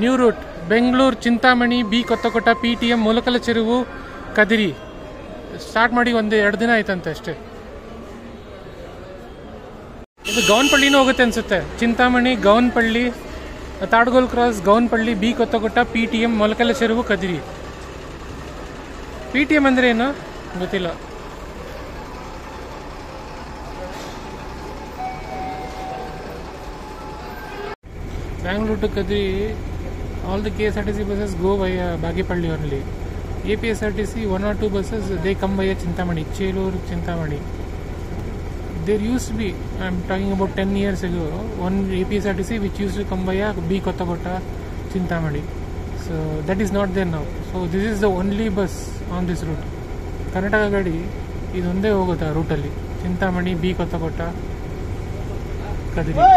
New route Bengaluru Chintamani B Kothakota PTM Molakalacheruvu Kadiri start ಮಾಡಿ 1-2 ದಿನ ಆಯ್ತಂತೆ ಅಷ್ಟೇ. ಇದು ಗೌನ್ಪಳ್ಳಿನೂ ಹೋಗುತ್ತೆ ಅನ್ಸುತ್ತೆ. Chintamani, Gownpalli, Tadgol cross, Gownpalli, B Kothakota, PTM Molakalacheruvu Kadiri. PTM ಅಂದ್ರೆ ಏನು ಗೊತ್ತಿಲ್ಲ. Bangalore to Kadiri, all the KSRTC buses go via Bagipalli only. APSRTC 1 or 2 buses they come via Chintamani, Chelur, Chintamani. There used to be, I am talking about 10 years ago, one APSRTC which used to come via B Kottagota, Chintamani. So that is not there now. So this is the only bus on this route. Karnataka Gadi is onde hogota route alli. Chintamani, B Kottagota, Kadiri.